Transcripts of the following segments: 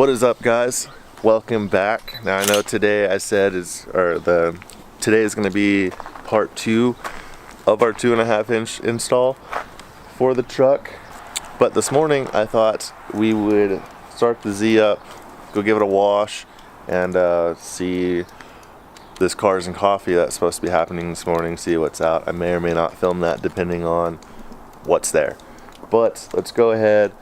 What is up, guys? Welcome back. Now I know today I said today is going to be part 2 of our 2.5-inch install for the truck. But this morning I thought we would start the Z up, go give it a wash, and see this Cars and Coffee that's supposed to be happening this morning, see what's out. I may or may not film that depending on what's there. But let's go ahead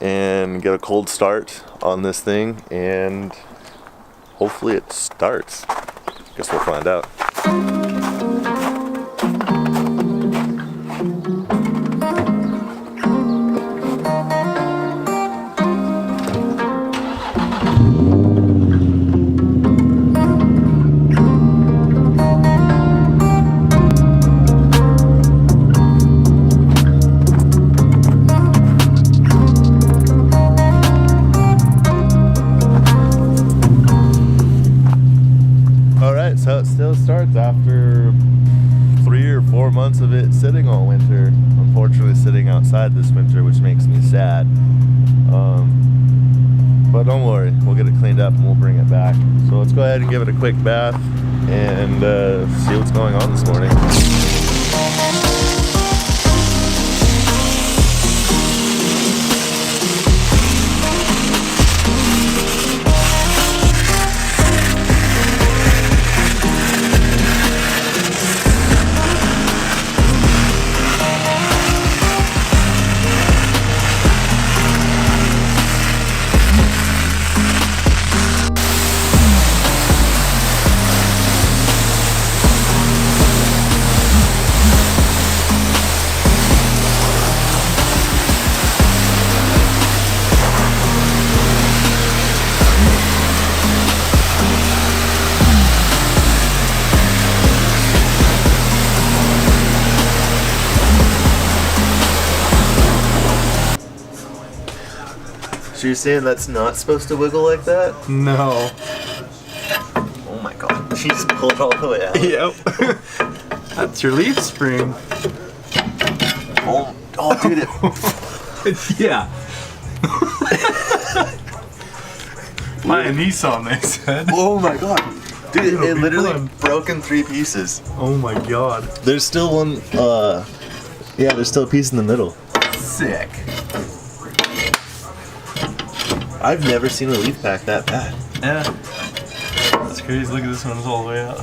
and get a cold start on this thing, and hopefully it starts. Guess we'll find out. So it still starts after 3 or 4 months of it sitting all winter. Unfortunately sitting outside this winter, which makes me sad. But don't worry, we'll get it cleaned up and we'll bring it back. So let's go ahead and give it a quick bath and see what's going on this morning. So you're saying that's not supposed to wiggle like that? No. Oh my god. You just pulled it all the way out. Yep. That's your leaf spring. Oh dude. Yeah. Buy a Nissan, they said. Oh my god. Dude, it literally broke in 3 pieces. Oh my god. There's still one, yeah, there's still a piece in the middle. Sick. I've never seen a leaf pack that bad. Yeah. That's crazy. Look at this one, it's all the way out.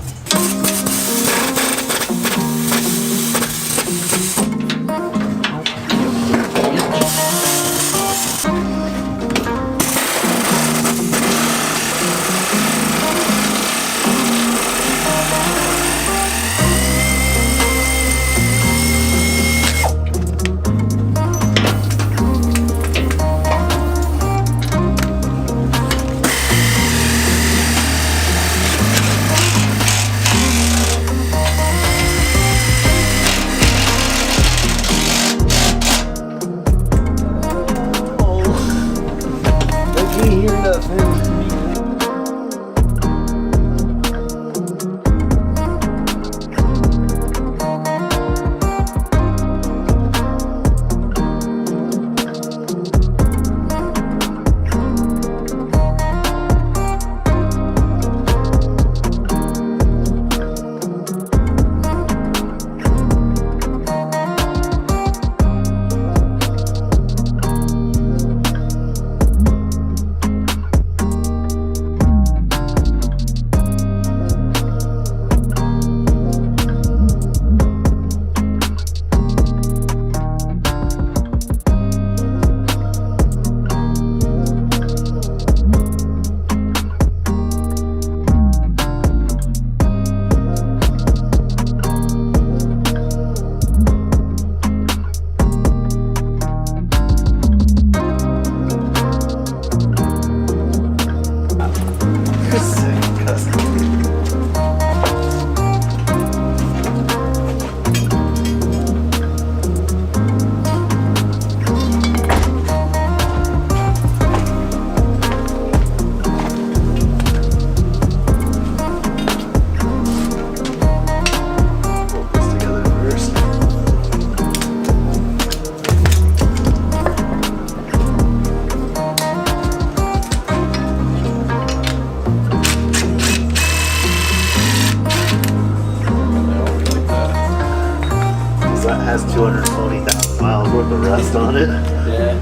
rust on it. Yeah.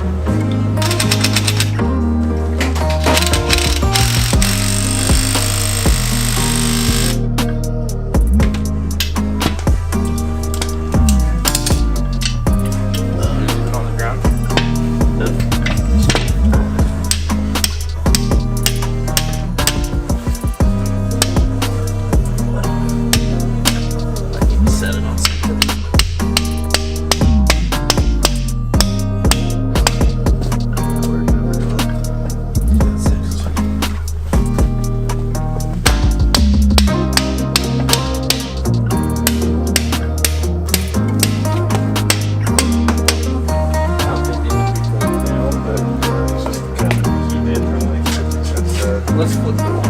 Let's flip the one.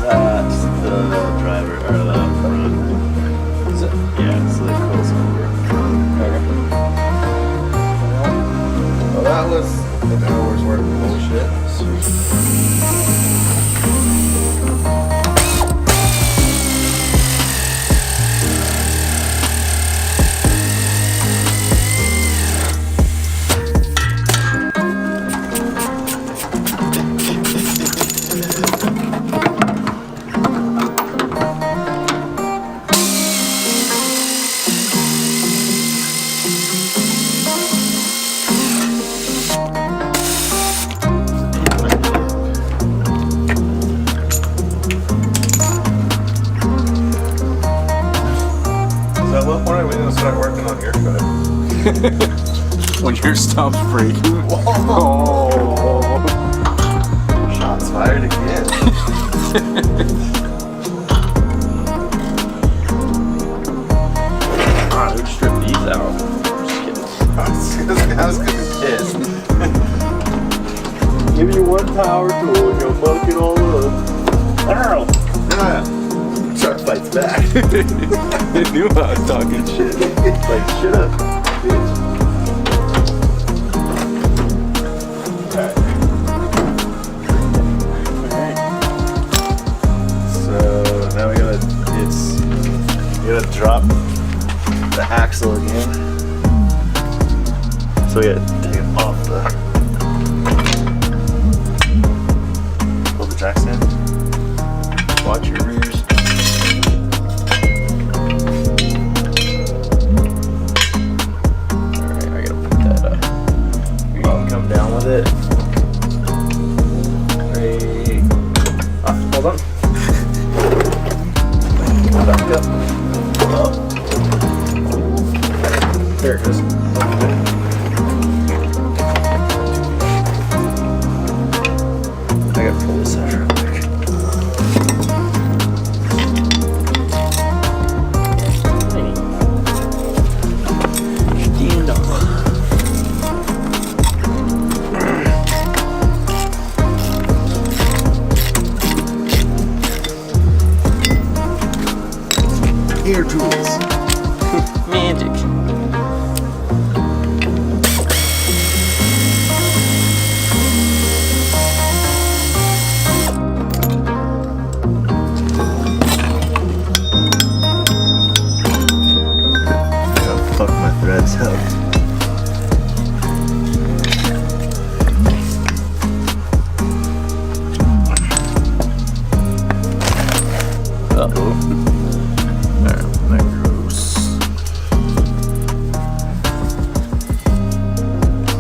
That's the driver, or the front. Is it? Yeah, so that goes over. Okay. Well, that was an hour's worth of bullshit. So at what point are we going to start working on your cut? When your stump's breaking. Oh. Shots fired again. Ah, dude, strip these out. Just kidding. I was gonna be pissed. Give me one power tool and you'll fuck it all up. Ow! Truck fights back. I knew I was talking shit. Like, shut up, bitch. Alright. So now we gotta drop the axle again. So we gotta take it off pull the track stand. Watch your rears. Alright, I gotta put that up. You can come down with it. Great. Ah, hold on. Back up. Up. There it goes. I gotta pull this out real quick. Stand up. Air tools. Magic. Gotta fuck my threads up. Uh-oh. There goes.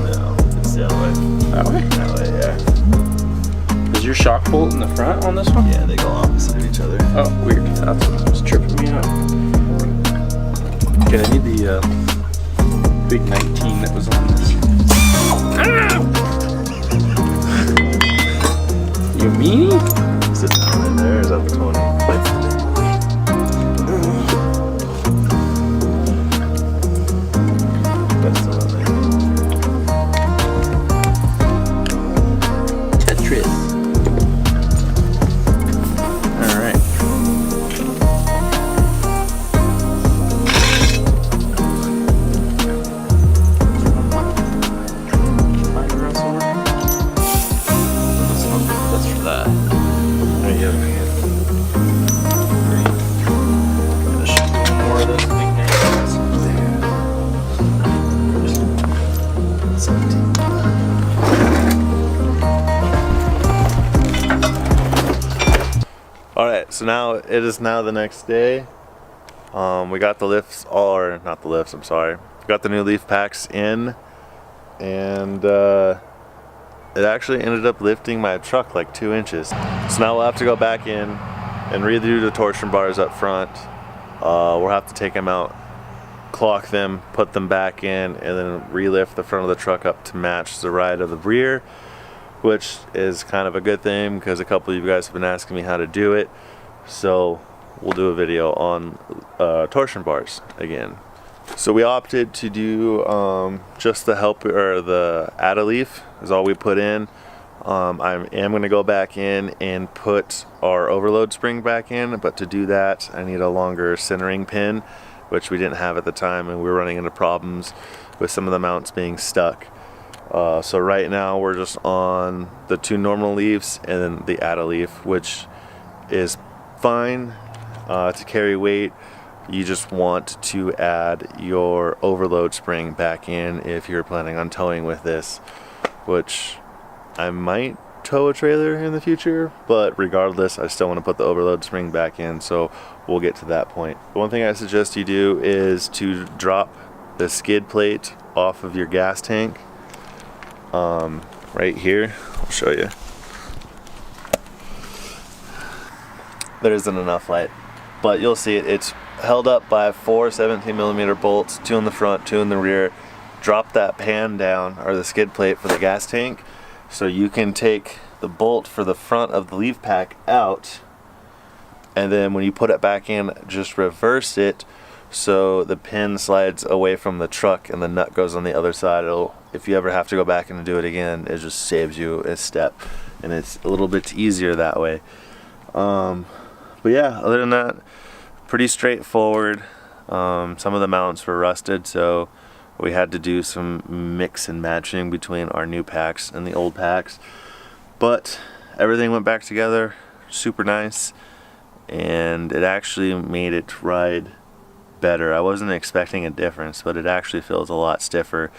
No, it's the other way. That way? That way, yeah. Is your shock bolt in the front on this one? Yeah, they go opposite of each other. Oh, weird. That's what was tripping me up. Okay, I need the big 19 that was on this. You meanie? Sit down in there, is that the 20? That's the big boy. That's the one there. Tetris. Alright. Alright, so now it is now the next day. We got the lifts, or not the lifts, I'm sorry. We got the new leaf packs in, and it actually ended up lifting my truck like 2 inches. So now we'll have to go back in and redo the torsion bars up front. We'll have to take them out, clock them, put them back in, and then relift the front of the truck up to match the ride of the rear, which is kind of a good thing because a couple of you guys have been asking me how to do it. So we'll do a video on torsion bars again. So we opted to do just the the add a leaf is all we put in. I am going to go back in and put our overload spring back in, but to do that I need a longer centering pin, which we didn't have at the time, and we were running into problems with some of the mounts being stuck. So right now we're just on the 2 normal leaves and then the add a leaf, which is fine to carry weight. You just want to add your overload spring back in if you're planning on towing with this, which I might tow a trailer in the future, but regardless I still want to put the overload spring back in, so we'll get to that point. The one thing I suggest you do is to drop the skid plate off of your gas tank right here. I'll show you. There isn't enough light, but you'll see it. It's held up by 4 17mm bolts, 2 in the front, 2 in the rear. Drop that pan down, or the skid plate for the gas tank, so you can take the bolt for the front of the leaf pack out, and then when you put it back in, just reverse it so the pin slides away from the truck and the nut goes on the other side. If you ever have to go back and do it again, it just saves you a step, and it's a little bit easier that way. But yeah, other than that, pretty straightforward. Some of the mounts were rusted, so we had to do some mix and matching between our new packs and the old packs, but everything went back together super nice, and it actually made it ride better. I wasn't expecting a difference, but it actually feels a lot stiffer,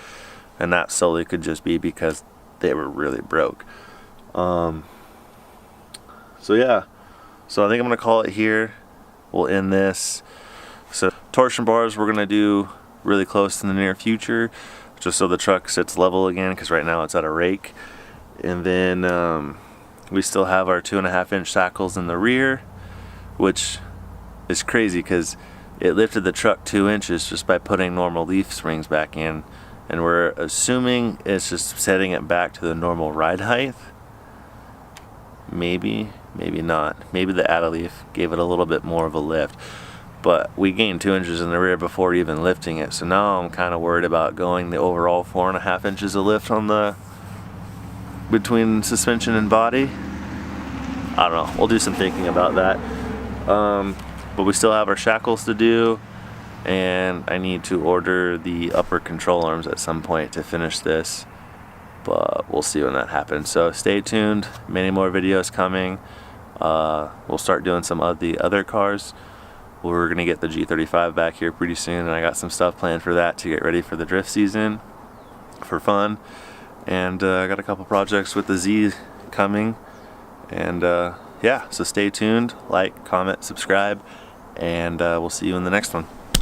and that solely could just be because they were really broke. So yeah, so I think I'm gonna call it here. We'll end this. So torsion bars we're gonna do really close in the near future, just so the truck sits level again, because right now it's at a rake. And then we still have our 2.5-inch shackles in the rear, which is crazy because it lifted the truck 2 inches just by putting normal leaf springs back in, and we're assuming it's just setting it back to the normal ride height. Maybe not. Maybe the add a leaf gave it a little bit more of a lift, but we gained 2 inches in the rear before even lifting it. So now I'm kind of worried about going the overall 4.5 inches of lift on the between suspension and body. I don't know. We'll do some thinking about that. But we still have our shackles to do, and I need to order the upper control arms at some point to finish this, but we'll see when that happens. So stay tuned. Many more videos coming. We'll start doing some of the other cars. We're gonna get the G35 back here pretty soon, and I got some stuff planned for that to get ready for the drift season for fun. And I got a couple projects with the Z coming, and yeah, so stay tuned, like, comment, subscribe, and we'll see you in the next one.